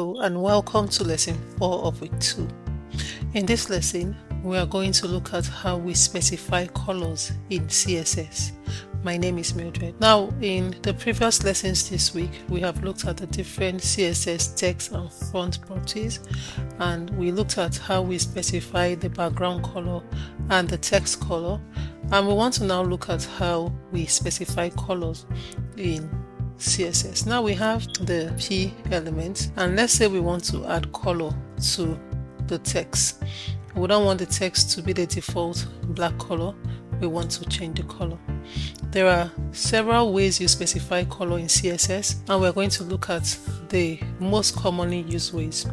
Hello and welcome to lesson 4 of week 2. In this lesson, we are going to look at how we specify colors in CSS. My name is Mildred. Now, in the previous lessons this week, we have looked at the different CSS text and font properties, and we looked at how we specify the background color and the text color, and we want to now look at how we specify colors in CSS. Now we have the key elements, and let's say we want to add color to the text. We don't want the text to be the default black color. We want to change the color. There are several ways you specify color in CSS, and we're going to look at the most commonly used ways.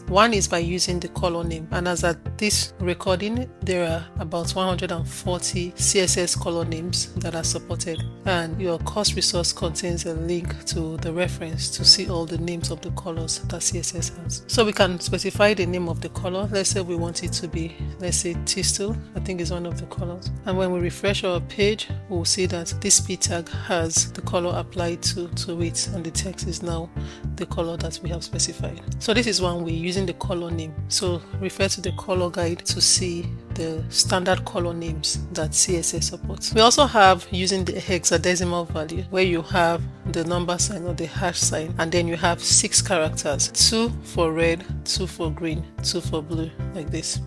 One is by using the color name, and as at this recording, there are about 140 CSS color names that are supported, and your course resource contains a link to the reference to see all the names of the colors that CSS has. So we can specify the name of the color. Let's say we want it to be, let's say, Tistel. I think is one of the colors, and when we refresh our page, we'll see that this p tag has the color applied to it, and the text is now the color that we have specified. So this is one way, using the color name. So refer to the color guide to see the standard color names that CSS supports. We also have using the hexadecimal value, where you have the number sign or the hash sign, and then you have 6 characters, 2 for red, 2 for green, 2 for blue, like this.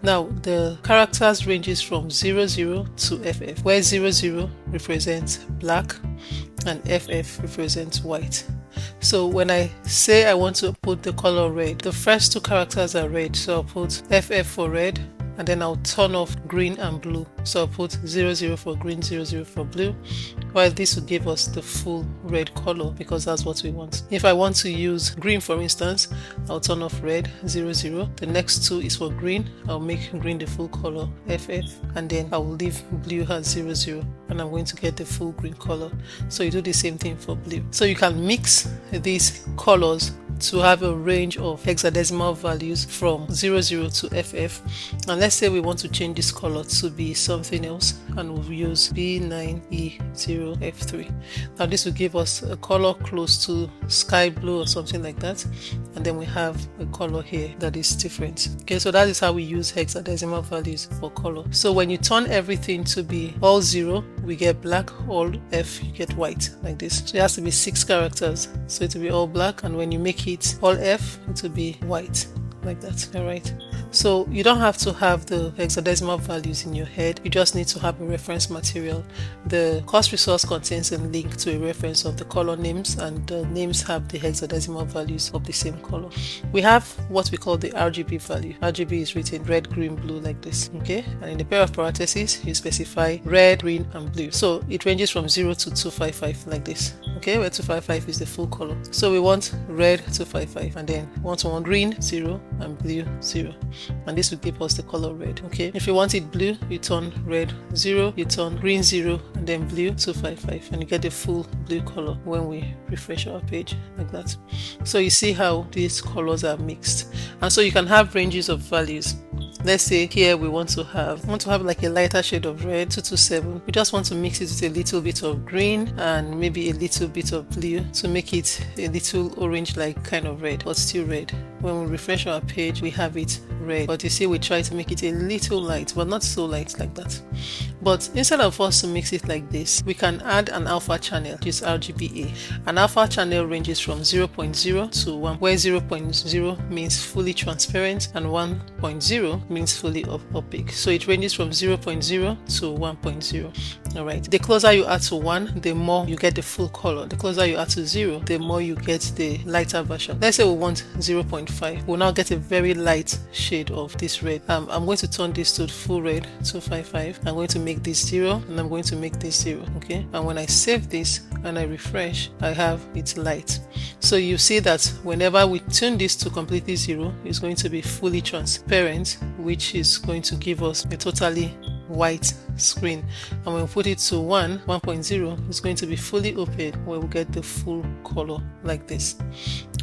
Now the characters ranges from 00 to FF, where 00 represents black and FF represents white. So when I say I want to put the color red, the first 2 characters are red, so I'll put FF for red, and then I'll turn off green and blue, so I'll put 00 for green, 00 for blue, while this will give us the full red color because that's what we want. If I want to use green, for instance, I'll turn off red, 00, the next 2 is for green, I'll make green the full color, FF, and then I will leave blue as 00, and I'm going to get the full green color. So you do the same thing for blue. So you can mix these colors to have a range of hexadecimal values from 00 to FF, and let's say we want to change this color to be something else, and we'll use B9E0F3. Now this will give us a color close to sky blue or something like that, and then we have a color here that is different. Okay, so that is how we use hexadecimal values for color. So when you turn everything to be all 0, we get black, all F, you get white, like this. So it has to be 6 characters, so it will be all black, and when you make it all F, it will be white, like that. All right, so you don't have to have the hexadecimal values in your head, you just need to have a reference material. The course resource contains a link to a reference of the color names, and the names have the hexadecimal values of the same color. We have what we call the RGB value. RGB is written red, green, blue, like this. Okay, and in the pair of parentheses you specify red, green and blue, so it ranges from 0 to 255, like this. Okay, where 255 is the full color. So we want red 255, and then we want green 0 and blue 0, and this will give us the color red. Okay, if you want it blue, you turn red 0, you turn green 0, and then blue 255, and you get the full blue color when we refresh our page, like that. So you see how these colors are mixed, and so you can have ranges of values. Let's say here we want to have like a lighter shade of red, 227. We just want to mix it with a little bit of green and maybe a little bit of blue to make it a little orange like kind of red, but still red. When we refresh our page, we have it red, but you see we try to make it a little light, but not so light like that. But instead of us to mix it like this, we can add an alpha channel, which is RGBA. An alpha channel ranges from 0.0 to 1, where 0.0 means fully transparent and 1.0 means fully opaque. So it ranges from 0.0 to 1.0. all right, the closer you add to 1, the more you get the full color. The closer you add to 0, the more you get the lighter version. Let's say we want 0.5. we'll now get a very light shade of this red. I'm going to turn this to full red 255. I'm going to make this 0, and I'm going to make this 0. Okay, and when I save this and I refresh, I have it light. So you see that whenever we tune this to completely 0, it's going to be fully transparent, which is going to give us a totally white screen, and when we put it to 1.0, it's going to be fully opaque, where we get the full color like this.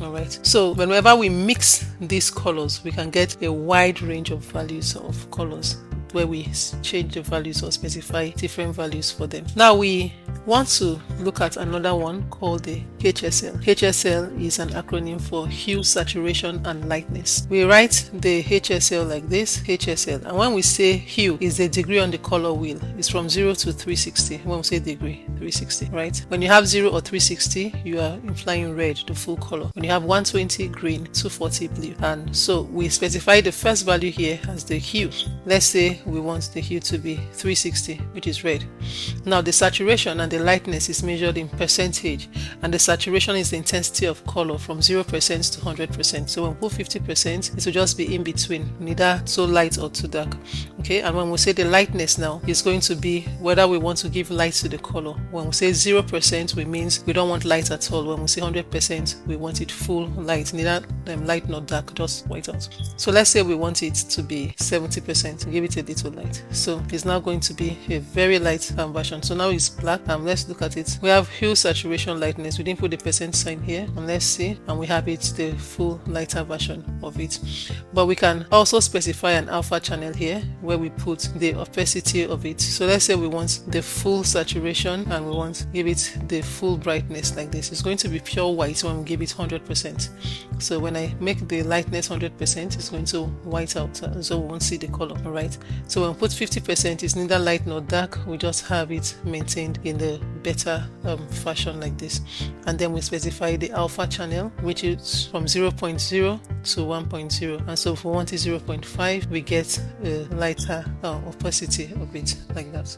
All right, so whenever we mix these colors, we can get a wide range of values of colors where we change the values or specify different values for them. Now we Want to look at another one called the HSL. HSL is an acronym for hue, saturation, and lightness. We write the HSL like this, HSL, and when we say hue, is the degree on the color wheel. It's from 0 to 360. When we say degree, 360, right? When you have 0 or 360, you are implying red, the full color. When you have 120, green, 240, blue. And so we specify the first value here as the hue. Let's say we want the hue to be 360, which is red. Now the saturation and the lightness is measured in percentage, and the saturation is the intensity of color from 0% to 100%. So when we put 50%, it will just be in between, neither too light or too dark. Okay, and when we say the lightness now, is going to be whether we want to give light to the color. When we say 0%, we means we don't want light at all. When we say 100%, we want it full light, neither light nor dark, just white out. So let's say we want it to be 70%, give it a little light. So it's now going to be a very light version. So now it's black. Let's look at it. We have hue, saturation, lightness. We didn't put the percent sign here, and let's see, and we have it the full lighter version of it. But we can also specify an alpha channel here where we put the opacity of it. So let's say we want the full saturation and we want to give it the full brightness like this. It's going to be pure white when we give it 100%. So when I make the lightness 100%, it's going to white out, so we won't see the color. All right. So when we put 50%, it's neither light nor dark. We just have it maintained in the better fashion like this. And then we specify the alpha channel, which is from 0.0 to 1.0. And so if we want it 0.5, we get a lighter opacity of it like that.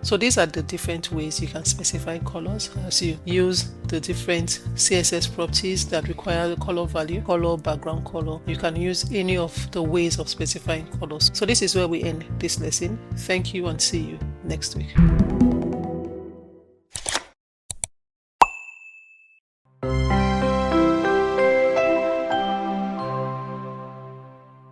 So these are the different ways you can specify colors as you use the different CSS properties that require the color value, color, background color. You can use any of the ways of specifying colors. So this is where we end this lesson. Thank you and see you next week.